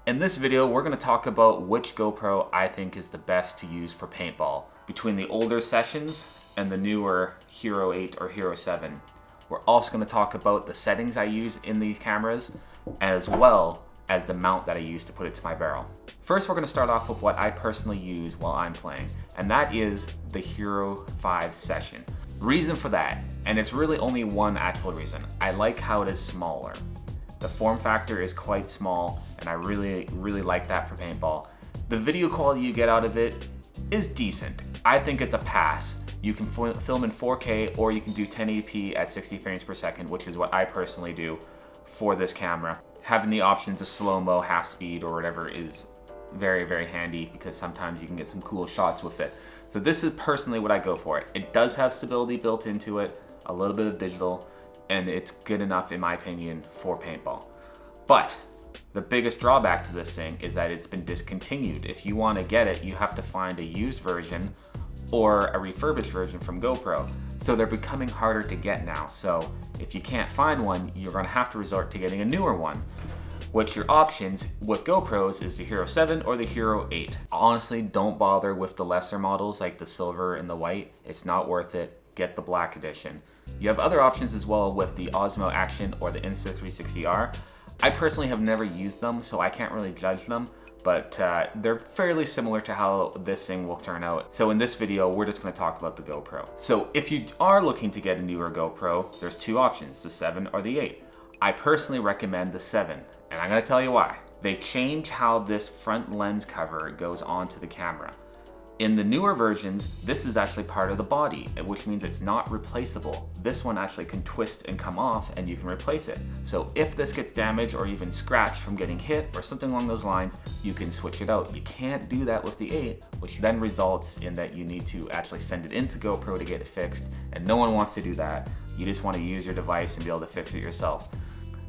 In this video, we're going to talk about which GoPro I think is the best to use for paintball between the older sessions and the newer Hero 8 or Hero 7. We're also going to talk about the settings I use in these cameras, as well as the mount that I use to put it to my barrel. First, we're going to start off with what I personally use while I'm playing, and that is the Hero 5 session. Reason for that, and it's really only one actual reason, I like how it is smaller. The form factor is quite small, and I really like that for paintball. The video quality you get out of it is decent. I think it's a pass. You can film in 4K or you can do 1080p at 60 frames per second, which is what I personally do for this camera. Having the option to slow-mo, half speed, or whatever is very handy because sometimes you can get some cool shots with it. So this is personally what I go for. It does have stability built into it, a little bit of digital, and it's good enough in my opinion for paintball. But the biggest drawback to this thing is that it's been discontinued. If you want to get it, you have to find a used version or a refurbished version from GoPro. So they're becoming harder to get now. So if you can't find one, you're going to have to resort to getting a newer one, which your options with GoPros is the Hero 7 or the Hero 8. Honestly, don't bother with the lesser models like the silver and the white. It's not worth it. Get the black edition. You have other options as well with the Osmo Action or the Insta360R. I personally have never used them, so I can't really judge them, but they're fairly similar to how this thing will turn out. So in this video, we're just going to talk about the GoPro. So if you are looking to get a newer GoPro, there's two options, the 7 or the 8. I personally recommend the 7, and I'm going to tell you why. They change how this front lens cover goes onto the camera. In the newer versions, this is actually part of the body, which means it's not replaceable. This one actually can twist and come off and you can replace it. So if this gets damaged or even scratched from getting hit or something along those lines, you can switch it out. You can't do that with the 8, which then results in that you need to actually send it into GoPro to get it fixed, and no one wants to do that. You just want to use your device and be able to fix it yourself.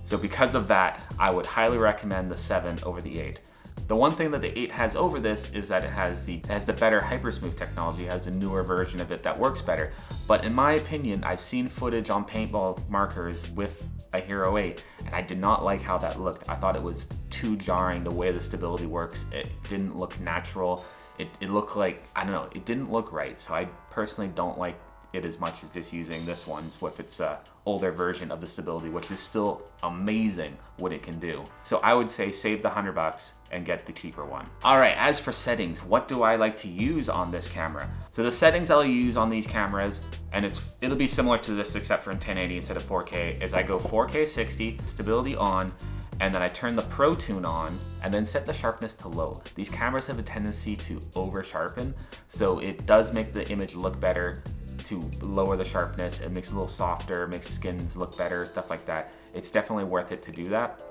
So because of that, I would highly recommend the 7 over the 8. The one thing that the 8 has over this is that it has the better hypersmooth technology, it has the newer version of it that works better. But in my opinion, I've seen footage on paintball markers with a Hero 8, and I did not like how that looked. I thought it was too jarring the way the stability works. It didn't look natural. It looked like, I don't know, it didn't look right. So I personally don't like it as much as just using this one with its older version of the stability, which is still amazing what it can do. So I would say save the $100 and get the cheaper one. All right, as for settings, what do I like to use on this camera? So the settings I'll use on these cameras, and it'll be similar to this except for in 1080 instead of 4K, is I go 4K 60, stability on, and then I turn the Pro Tune on and then set the sharpness to low. These cameras have a tendency to over sharpen, so it does make the image look better to lower the sharpness. It makes it a little softer, makes skins look better, stuff like that. It's definitely worth it to do that.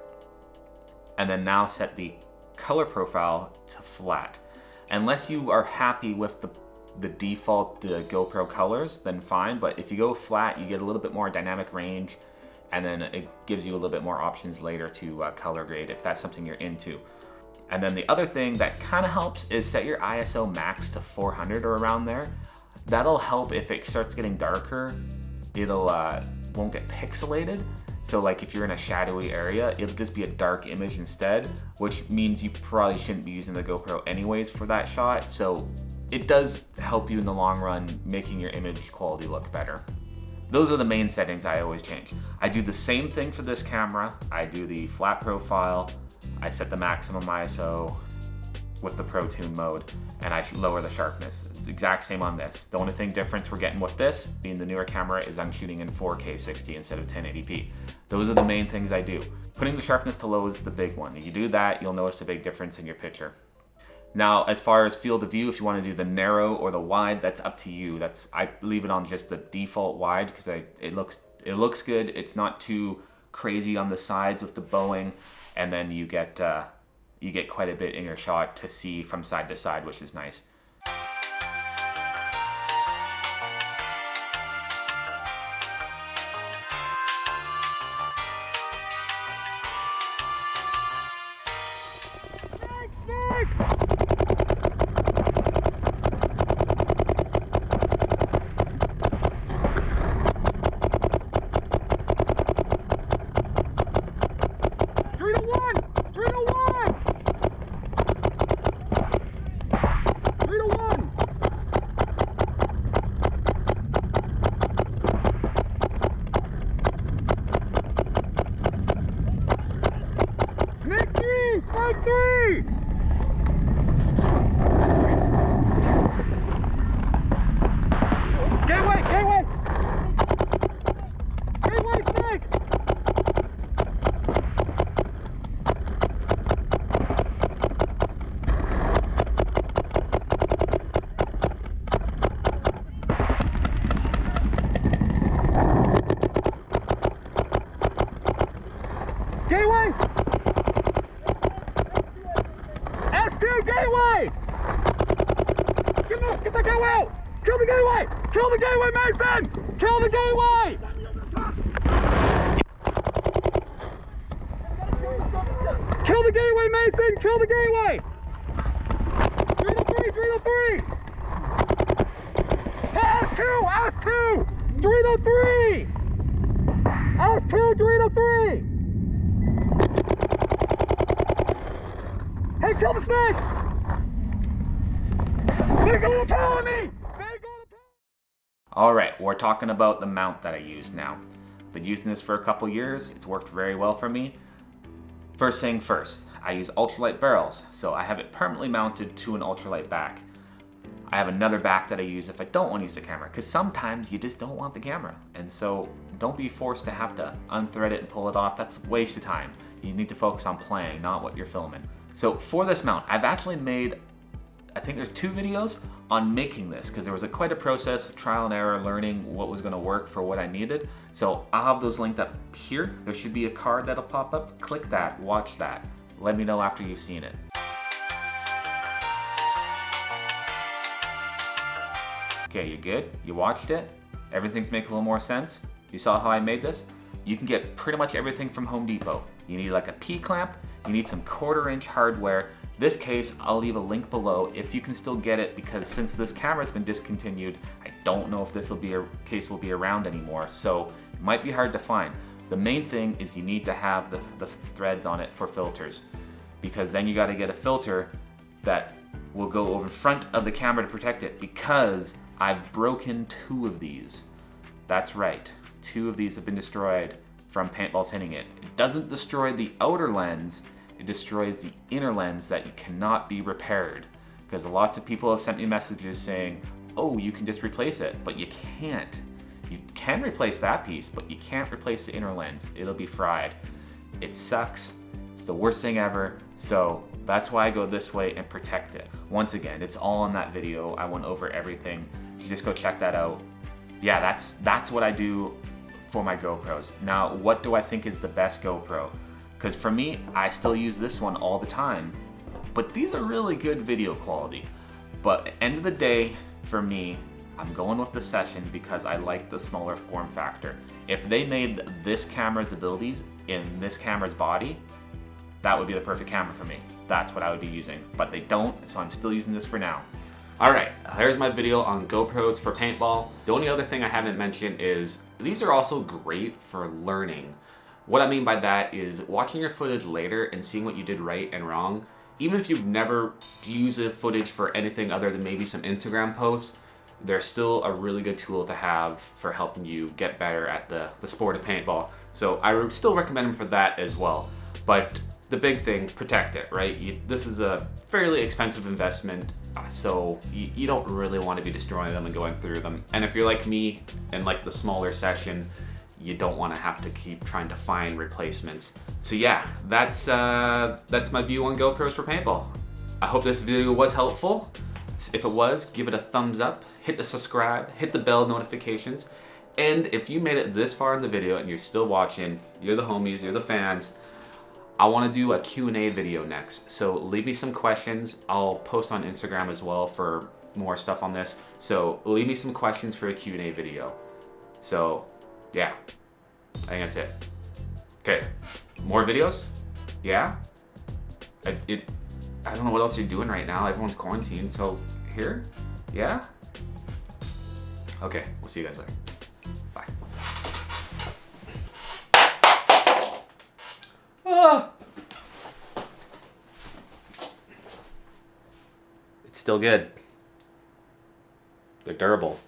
And then now set the color profile to flat. Unless you are happy with the default GoPro colors, then fine, but if you go flat, you get a little bit more dynamic range, and then it gives you a little bit more options later to color grade if that's something you're into. And then the other thing that kind of helps is set your ISO max to 400 or around there. That'll help if it starts getting darker, it'll won't get pixelated. So like if you're in a shadowy area, it'll just be a dark image instead, which means you probably shouldn't be using the GoPro anyways for that shot. So it does help you in the long run, making your image quality look better. Those are the main settings I always change. I do the same thing for this camera. I do the flat profile, I set the maximum ISO with the Pro Tune mode, and I lower the sharpness. It's the exact same on this. The only thing difference we're getting with this, being the newer camera, is I'm shooting in 4K 60 instead of 1080p. Those are the main things I do. Putting the sharpness to low is the big one. If you do that, you'll notice a big difference in your picture. Now, as far as field of view, if you want to do the narrow or the wide, that's up to you. I leave it on just the default wide because it looks good. It's not too crazy on the sides with the bowing, and then you get you get quite a bit in your shot to see from side to side, which is nice. Kill the gateway! Kill the gateway, Mason! Kill the gateway! Kill the gateway, Mason! Kill the gateway! 303! 303! S2! S2! 303! S2! 303! Hey, kill the snake! They're gonna power me! Alright, we're talking about the mount that I use now. Been using this for a couple years, it's worked very well for me. First thing first, I use ultralight barrels, so I have it permanently mounted to an ultralight back. I have another back that I use if I don't want to use the camera, because sometimes you just don't want the camera. And so don't be forced to have to unthread it and pull it off, that's a waste of time. You need to focus on playing, not what you're filming. So for this mount, I've actually made, I think there's 2 videos on making this, because there was quite a process, trial and error, learning what was going to work for what I needed. So I'll have those linked up here. There should be a card that'll pop up. Click that, watch that. Let me know after you've seen it. Okay, you good? You watched it? Everything's making a little more sense? You saw how I made this? You can get pretty much everything from Home Depot. You need like a P-clamp, you need some 1/4-inch hardware. This case, I'll leave a link below if you can still get it, because since this camera's been discontinued, I don't know if this case will be around anymore, so it might be hard to find. The main thing is you need to have the threads on it for filters, because then you gotta get a filter that will go over in front of the camera to protect it, because I've broken 2 of these. That's right, 2 of these have been destroyed from paintballs hitting it. It doesn't destroy the outer lens, it destroys the inner lens that you cannot be repaired. Because lots of people have sent me messages saying, oh, you can just replace it, but you can't. You can replace that piece, but you can't replace the inner lens. It'll be fried. It sucks. It's the worst thing ever. So that's why I go this way and protect it. Once again, it's all in that video. I went over everything. You just go check that out. Yeah, that's what I do for my GoPros. Now, what do I think is the best GoPro? Because for me, I still use this one all the time, but these are really good video quality. But at the end of the day, for me, I'm going with the Session because I like the smaller form factor. If they made this camera's abilities in this camera's body, that would be the perfect camera for me. That's what I would be using, but they don't, so I'm still using this for now. Alright, here's my video on GoPros for paintball. The only other thing I haven't mentioned is these are also great for learning. What I mean by that is watching your footage later and seeing what you did right and wrong. Even if you've never used the footage for anything other than maybe some Instagram posts, they're still a really good tool to have for helping you get better at the sport of paintball. So I would still recommend them for that as well. But the big thing, protect it, right? This is a fairly expensive investment, so you don't really want to be destroying them and going through them. And if you're like me and like the smaller Session, you don't want to have to keep trying to find replacements. So yeah, that's my view on GoPros for paintball. I hope this video was helpful. If it was, give it a thumbs up, hit the subscribe, hit the bell notifications, and if you made it this far in the video and you're still watching, you're the homies, you're the fans, I want to do a Q&A video next. So leave me some questions. I'll post on Instagram as well for more stuff on this. So leave me some questions for a Q&A video. So yeah, I think that's it. Okay, more videos? Yeah? I don't know what else you're doing right now. Everyone's quarantined, so here? Yeah? Okay, we'll see you guys later. Bye. Ah! It's still good. They're durable.